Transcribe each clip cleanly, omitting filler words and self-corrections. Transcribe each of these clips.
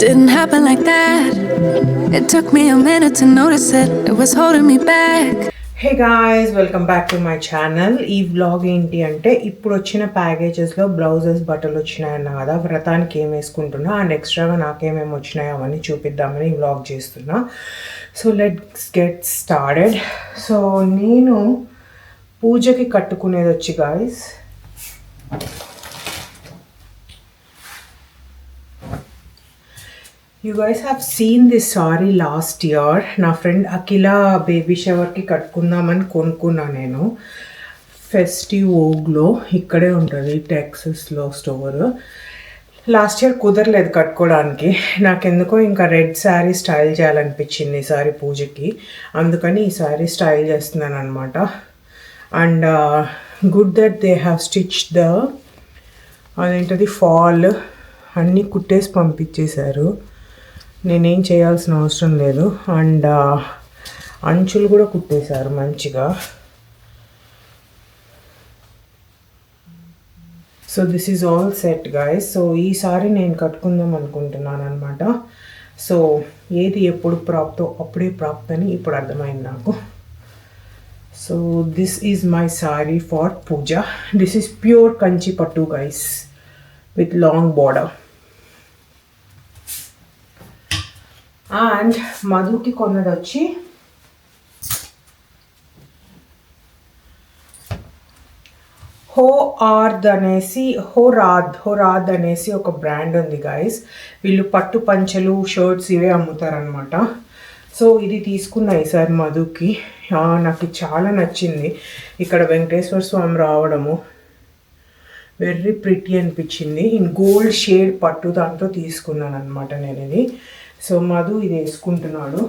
Didn't happen like that. It took me a minute to notice it. It was holding me back. Hey guys welcome back to my channel. ఈ vlog ఏంటి అంటే ఇప్పుడు వచ్చిన ప్యాకేజెస్లో blouses బట్టలు వచ్చినాయన్న కదా, వ్రతానికి ఏం వేసుకుంటున్నా అండ్ ఎక్స్ట్రాగా నాకేమేమి వచ్చినాయో అవన్నీ చూపిద్దామని ఈ వ్లాగ్ చేస్తున్నా. So let's get started. So నేను పూజకి కట్టుకునేది వచ్చి guys you guys have seen this sorry last year. నా ఫ్రెండ్ అఖిల బేబీ షవర్కి కట్టుకుందామని కొనుక్కున్నా నేను. ఫెస్టివ్ ఓగ్లో ఇక్కడే ఉంటుంది టెక్సస్లో స్టోర్. లాస్ట్ ఇయర్ కుదరలేదు కట్టుకోవడానికి. నాకెందుకో ఇంకా రెడ్ శారీ స్టైల్ చేయాలనిపించింది ఈసారి పూజకి, అందుకని ఈ శారీ స్టైల్ చేస్తున్నాను అనమాట. And good that they have stitch the అదేంటది ఫాల్ అన్నీ కుట్టేసి పంపించేశారు. నేనేం చేయాల్సిన అవసరం లేదు. అండ్ అంచులు కూడా కుట్టేశారు మంచిగా. So this is all set guys. So ఈసారి నేను కట్టుకుందాం అనుకుంటున్నాను అనమాట. సో ఏది ఎప్పుడు ప్రాప్తో అప్పుడే ప్రాప్త్ అని ఇప్పుడు అర్థమైంది నాకు. So this is my sari for puja. This is pure Kanchi pattu guys with long border. And మధుకి కొన్నది వచ్చి హోరాద్ అనేసి ఒక బ్రాండ్ ఉంది గైస్. వీళ్ళు పట్టు పంచలు షర్ట్స్ ఇవే అమ్ముతారనమాట. సో ఇది తీసుకున్నా ఈసారి మధుకి. నాకు చాలా నచ్చింది. ఇక్కడ వెంకటేశ్వర స్వామి రావడము వెరీ ప్రిటీ అనిపించింది. ఇన్ గోల్డ్ షేడ్ పట్టు దాంట్లో తీసుకున్నాను అనమాట నేను ఇది. సో మధు ఇది వేసుకుంటున్నాడు.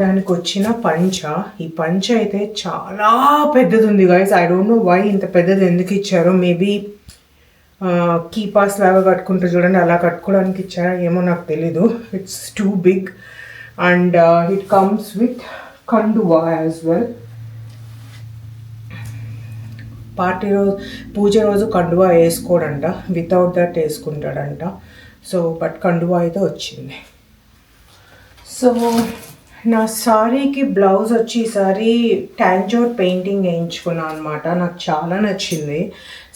దానికి వచ్చిన పంచ, ఈ పంచ అయితే చాలా పెద్దది ఉంది guys. I don't know why ఇంత పెద్దది ఎందుకు ఇచ్చారో. మేబీ కీపాస్ లాగా కట్టుకుంటారు చూడండి, అలా కట్టుకోవడానికి ఇచ్చారా ఏమో నాకు తెలీదు. It's too big and it comes with కండువా యాజ్ వెల్. పార్టీ రోజు పూజ రోజు కండువా వేసుకోడంట, వితౌట్ దట్ వేసుకుంటాడంట. సో బట్ కండువా అయితే వచ్చింది. సో నా సారీకి బ్లౌజ్ వచ్చి ఈసారి టాంజోర్ పెయింటింగ్ వేయించుకున్నాను అనమాట. నాకు చాలా నచ్చింది.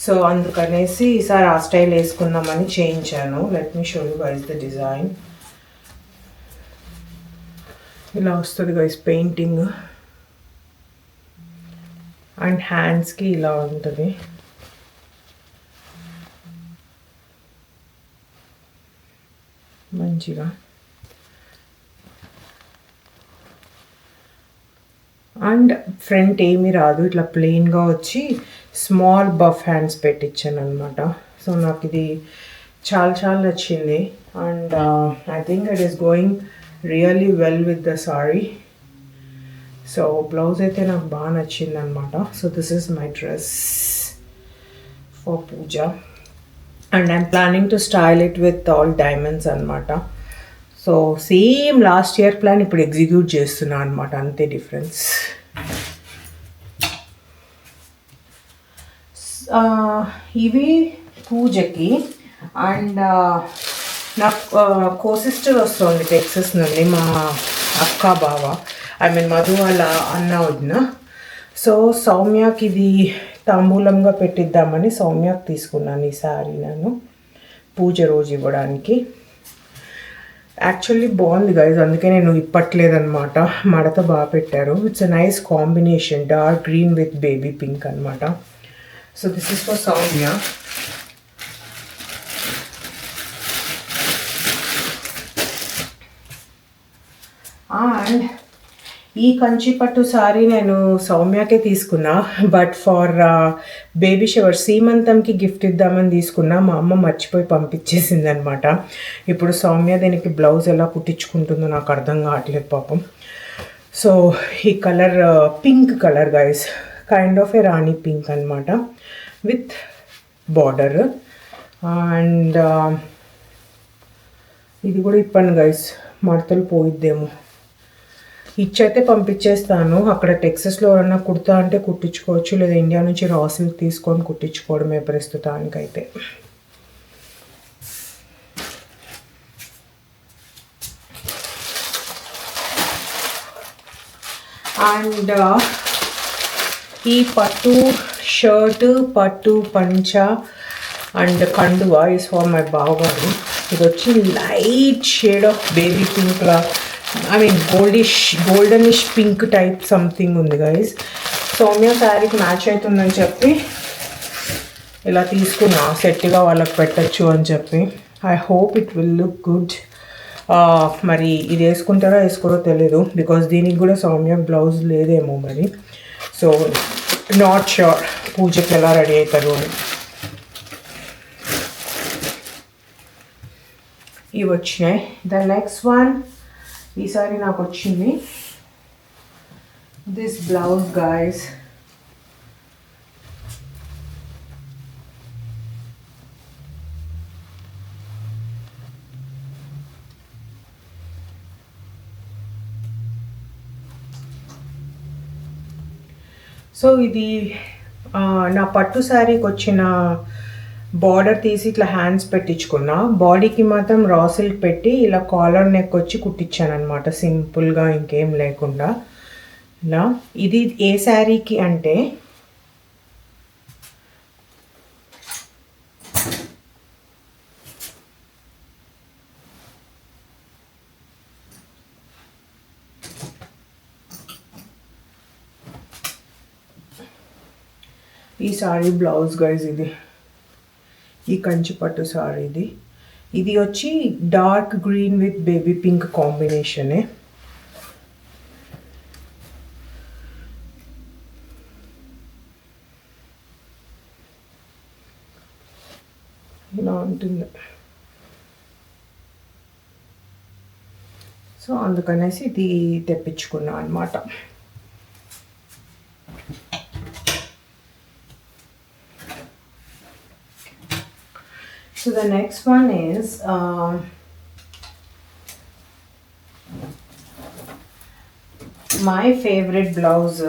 సో అందుకనేసి ఈసారి ఆ స్టైల్ వేసుకుందామని చేయించాను. Let me show you guys the design. ఇలా వస్తుంది గైస్ పెయింటింగ్. అండ్ హ్యాండ్స్కి ఇలా ఉంటుంది. మంచిగా అండ్ ఫ్రంట్ ఏమీ రాదు, ఇట్లా ప్లెయిన్గా వచ్చి స్మాల్ బఫ్ హ్యాండ్స్ పెట్టించాను అనమాట. సో నాకు ఇది చాలా చాలా నచ్చింది. And I think it is going really well with the sari. So blouse అయితే నాకు బాగా నచ్చింది అనమాట. So this is my dress for puja. And I'm planning to style it with all diamonds అనమాట. So same last year plan ఇప్పుడు execute చేస్తున్నా అనమాట, అంతే డిఫరెన్స్. ఇవి పూజకి. అండ్ నాకు కో సిస్టర్ వస్తుంది టెక్సస్ నుండి, మా అక్క బావ, ఐ మీన్ మధు వాళ్ళ అన్న వదిన. సో సౌమ్యకి ఇది తాంబూలంగా పెట్టిద్దామని సౌమ్యకి తీసుకున్నాను ఈ సారీ నేను పూజ రోజు ఇవ్వడానికి. యాక్చువల్లీ బాగుంది గైజ్, అందుకే నేను ఇప్పట్లేదన్నమాట. మడత బాగా పెట్టారు. It's a nice combination, dark green with baby pink అనమాట. So this is for Soumya. And ఈ కంచిపట్టు సారీ నేను సౌమ్యకే తీసుకున్నా, బట్ ఫర్ బేబీ షవర్ సీమంతంకి గిఫ్ట్ ఇద్దామని తీసుకున్నా. మా అమ్మ మర్చిపోయి పంపించేసింది అనమాట. ఇప్పుడు సౌమ్య దీనికి బ్లౌజ్ ఎలా కుట్టించుకుంటుందో నాకు అర్థం కావట్లేదు పాపం. సో ఈ colour pink colour guys, kind of A Rani pink అనమాట విత్ బార్డర్. అండ్ ఇది కూడా ఇప్పండి గైస్, మడతలు పోయిద్దేమో. ఇచ్చైతే పంపించేస్తాను. అక్కడ టెక్సస్లో ఎవరన్నా కుడతా అంటే కుట్టించుకోవచ్చు, లేదా ఇండియా నుంచి రా సిల్క్ తీసుకొని కుట్టించుకోవడమే ప్రస్తుతానికైతే. అండ్ ఈ పట్టు షర్ట్, పట్టు పంచ అండ్ కండువా ఇస్ ఫర్ మై బావగారు. ఇది వచ్చి light shade of baby pink లా, I mean goldenish pink type something ఉంది గైస్. సౌమ్య శారీకి మ్యాచ్ అవుతుందని చెప్పి ఇలా తీసుకున్నా, సెట్గా వాళ్ళకి పెట్టచ్చు అని చెప్పి. I hope it will look good. మరి ఇది వేసుకుంటారో వేసుకోరో తెలీదు, బికాస్ దీనికి కూడా సౌమ్య బ్లౌజ్ లేదేమో మరి. సో నాట్ ష్యూర్ పూజకి ఎలా రెడీ అవుతారు అని. ఇవి వచ్చినాయి. ద నెక్స్ట్ వన్ ఈసారి నాకు వచ్చింది దిస్ బ్లౌజ్ గైస్. సో ఇది నా పట్టు శారీకి వచ్చిన బార్డర్ తీసి ఇట్లా హ్యాండ్స్ పెట్టించుకున్నా. బాడీకి మాత్రం రా సిల్క్ పెట్టి ఇలా కాలర్ నెక్ వచ్చి కుట్టించాను అనమాట, సింపుల్గా ఇంకేం లేకుండా. ఇలా ఇది ఏ శారీకి అంటే ఈ సారీ బ్లౌజ్ గైజ్. ఇది ఈ కంచి పట్టు సారీ. ఇది వచ్చి dark green with baby pink కాంబినేషనే. ఇలా ఉంటుంది. సో అందుకనేసి ఇది తెప్పించుకున్నా అనమాట. So the next one is my favorite blouse.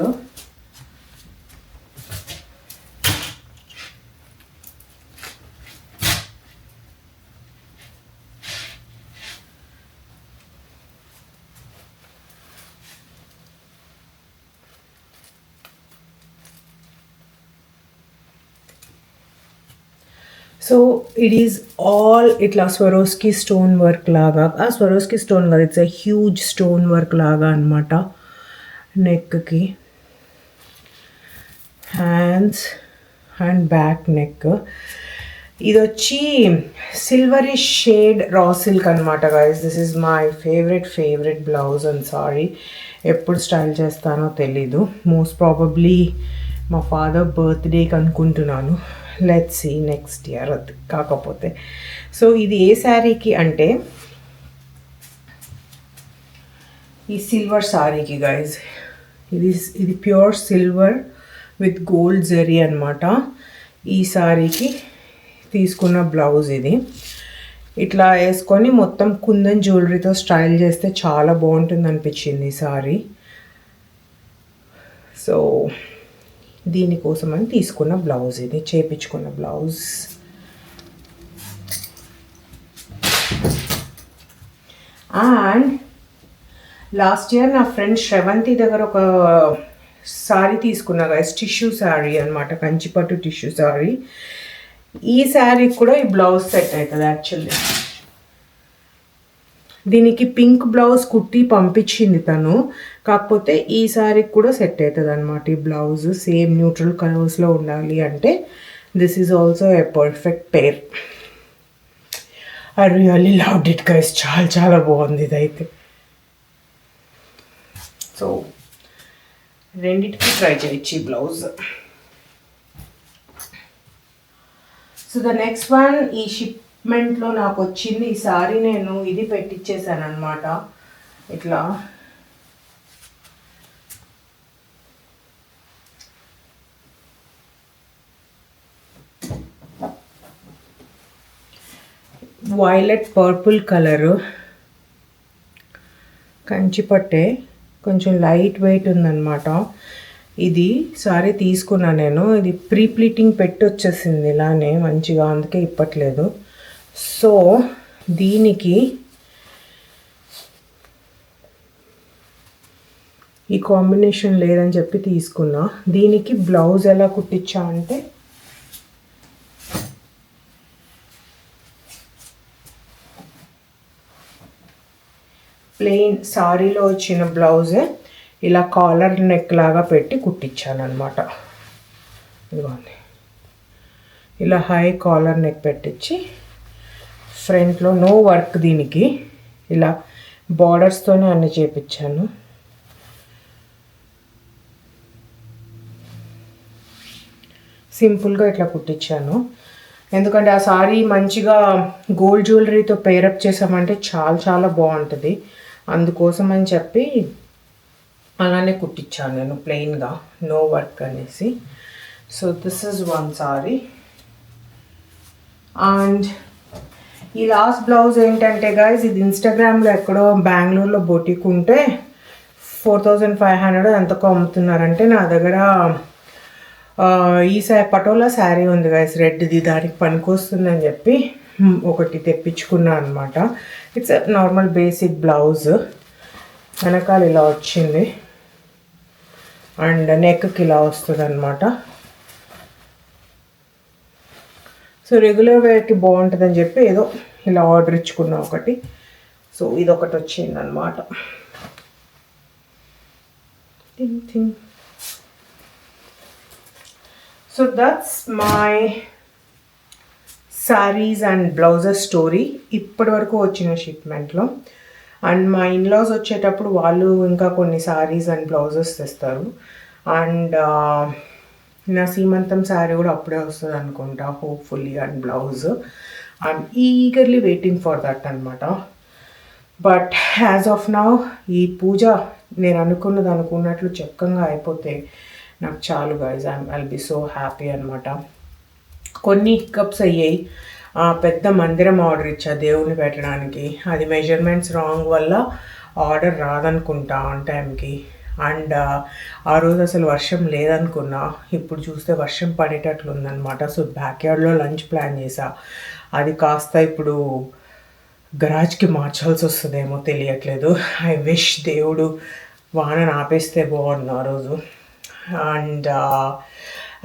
So it is all ఇట్లా స్వరోస్కి స్టోన్ వర్క్ లాగా, స్వరోస్కి స్టోన్ కాదు, it's a huge stone work లాగా అనమాట. నెక్కి హ్యాండ్స్ అండ్ బ్యాక్ నెక్. ఇది వచ్చి సిల్వరిష్ షేడ్ రా సిల్క్ అనమాట guys. This is my favourite blouse and sorry. ఎప్పుడు స్టైల్ చేస్తానో తెలీదు. మోస్ట్ ప్రాబబ్లీ మా ఫాదర్ బర్త్డేకి అనుకుంటున్నాను. లెట్స్ సీ నెక్స్ట్ ఇయర్ అది కాకపోతే. సో ఇది ఏ శారీకి అంటే ఈ సిల్వర్ శారీకి గైజ్. ఇది pure silver with gold zari అనమాట. ఈ శారీకి తీసుకున్న బ్లౌజ్ ఇది. ఇట్లా వేసుకొని మొత్తం కుందన్ జ్యువెలరీతో స్టైల్ చేస్తే చాలా బాగుంటుంది అనిపించింది ఈ శారీ. సో దీనికోసమని తీసుకున్న బ్లౌజ్ ఇది, చేపించుకున్న బ్లౌజ్. అండ్ లాస్ట్ ఇయర్ నా ఫ్రెండ్ శ్రవంతి దగ్గర ఒక శారీ తీసుకున్నా గైస్, టిష్యూ శారీ అనమాట, కంచిపట్టు టిష్యూ శారీ. ఈ శారీకి కూడా ఈ బ్లౌజ్ సెట్ అవుతుంది యాక్చువల్లీ. దీనికి పింక్ బ్లౌజ్ కుట్టి పంపించింది తను, కాకపోతే ఈ శారీకి కూడా సెట్ అవుతుంది అనమాట ఈ బ్లౌజ్. సేమ్ న్యూట్రల్ కలర్స్లో ఉండాలి అంటే this is also a perfect pair. I really loved it guys. చాలా బాగుంది ఇదైతే. సో రెండిటికి ట్రై చేయొచ్చు ఈ blouse. So the next one ఈ షిప్మెంట్లో నాకు వచ్చింది. ఈ సారీ నేను ఇది పెట్టించేసాను అనమాట. ఇట్లా వైలెట్ పర్పుల్ కలరు కంచిపట్టే, కొంచెం లైట్ వెయిట్ ఉందన్నమాట. ఇది సారీ తీసుకున్నా నేను. ఇది ప్రీ ప్లీటింగ్ పెట్టి వచ్చేసింది ఇలానే మంచిగా, అందుకే ఇప్పట్లేదు. సో దీనికి ఈ కాంబినేషన్ లేదని చెప్పి తీసుకున్నా. దీనికి బ్లౌజ్ ఎలా కుట్టించా అంటే ప్లెయిన్ సారీలో వచ్చిన బ్లౌజే ఇలా కాలర్ నెక్ లాగా పెట్టి కుట్టించాను అనమాట. ఇదిగోండి, ఇలా హై కాలర్ నెక్ పెట్టించి ఫ్రంట్లో నో వర్క్, దీనికి ఇలా బార్డర్స్తోనే అన్ని చేపించాను. సింపుల్గా ఇట్లా కుట్టించాను. ఎందుకంటే ఆ సారీ మంచిగా గోల్డ్ జ్యువెలరీతో పేరప్ చేసామంటే చాలా చాలా బాగుంటుంది. అందుకోసం అని చెప్పి అలానే కుట్టించాను నేను ప్లెయిన్గా, నో వర్క్ అనేసి. So this is one sorry. And ఈ లాస్ట్ బ్లౌజ్ ఏంటంటే గైస్, ఇది ఇన్స్టాగ్రామ్లో ఎక్కడో బెంగళూరులో బొటిక్ ఉంటే 4500 ఎంతకో అమ్ముతున్నారంటే, నా దగ్గర ఈ పటోలా శారీ ఉంది గైస్, రెడ్ది, దానికి పనికొస్తుందని చెప్పి ఒకటి తెప్పించుకున్నా అనమాట. ఇట్స్ నార్మల్ బేసిక్ బ్లౌజ్, వెనకాల ఇలా వచ్చింది అండ్ నెక్కి ఇలా వస్తుంది అనమాట. సో రెగ్యులర్ వేర్కి బాగుంటుందని చెప్పి ఏదో ఇలా ఆర్డర్ ఇచ్చుకున్నా ఒకటి. సో ఇదొకటి వచ్చింది అనమాట. So that's my saris and blouses story ఇప్పటి వరకు వచ్చిన షిప్మెంట్లో. అండ్ మా ఇన్లాస్ వచ్చేటప్పుడు వాళ్ళు ఇంకా కొన్ని సారీస్ అండ్ బ్లౌజెస్ తెస్తారు. అండ్ నా సీమంతం శారీ కూడా అప్పుడే వస్తుంది అనుకుంటా, hopefully, and blouse. I'm eagerly waiting for that అనమాట. బట్ యాజ్ ఆఫ్ నౌ ఈ పూజ నేను అనుకున్నట్లు చక్కగా అయిపోతే నాకు చాలు guys, I'll be so happy అనమాట. కొన్ని హిక్కప్స్ అయ్యాయి. పెద్ద మందిరం ఆర్డర్ ఇచ్చా దేవుని పెట్టడానికి, అది మెజర్మెంట్స్ రాంగ్ వల్ల ఆర్డర్ రాదనుకుంటా ఆన్ టైంకి. అండ్ ఆ రోజు అసలు వర్షం లేదనుకున్నా, ఇప్పుడు చూస్తే వర్షం పడేటట్లు ఉందన్నమాట. సో బ్యాక్ యార్డ్లో లంచ్ ప్లాన్ చేసా, అది కాస్త ఇప్పుడు గరాజ్కి మార్చాల్సి వస్తుందేమో తెలియట్లేదు. ఐ విష్ దేవుడు వానను ఆపేస్తే బాగుండు ఆ రోజు. అండ్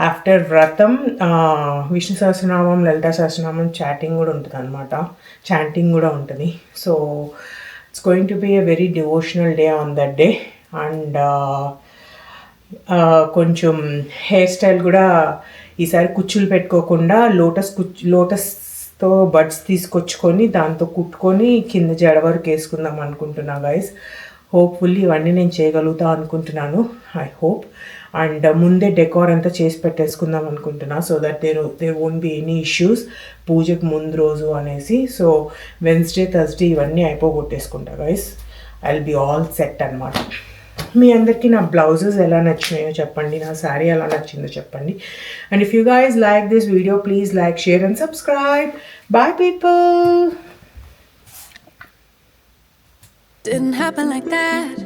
ఆఫ్టర్ వ్రతం విష్ణు సహస్రనామం, లలితా సహస్రనామం చాటింగ్ కూడా ఉంటుంది అనమాట, చాంటింగ్ కూడా ఉంటుంది. So it's going to be a very devotional day on that day. And కొంచెం హెయిర్ స్టైల్ కూడా ఈసారి కుచ్చులు పెట్టుకోకుండా లోటస్తో బడ్స్ తీసుకొచ్చుకొని దాంతో కుట్టుకొని కింద జడ వరకు వేసుకుందాం అనుకుంటున్నా గైస్. హోప్ఫుల్లీ ఇవన్నీ నేను చేయగలుగుతా అనుకుంటున్నాను, ఐ హోప్. అండ్ ముందే డెకోర్ అంతా చేసి పెట్టేసుకుందాం అనుకుంటున్నా, so that there won't be any issues పూజకు ముందు రోజు అనేసి. సో వెన్స్డే, థర్స్డే ఇవన్నీ అయిపోగొట్టేసుకుంటా guys, I will be all set అనమాట. మీ అందరికీ నా బ్లౌజెస్ ఎలా నచ్చినాయో చెప్పండి, నా శారీ ఎలా నచ్చిందో చెప్పండి. And if you guys like this video, please like, share and subscribe. Bye people. Didn't happen like that.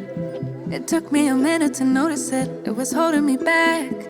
It took me a minute to notice it. It was holding me back.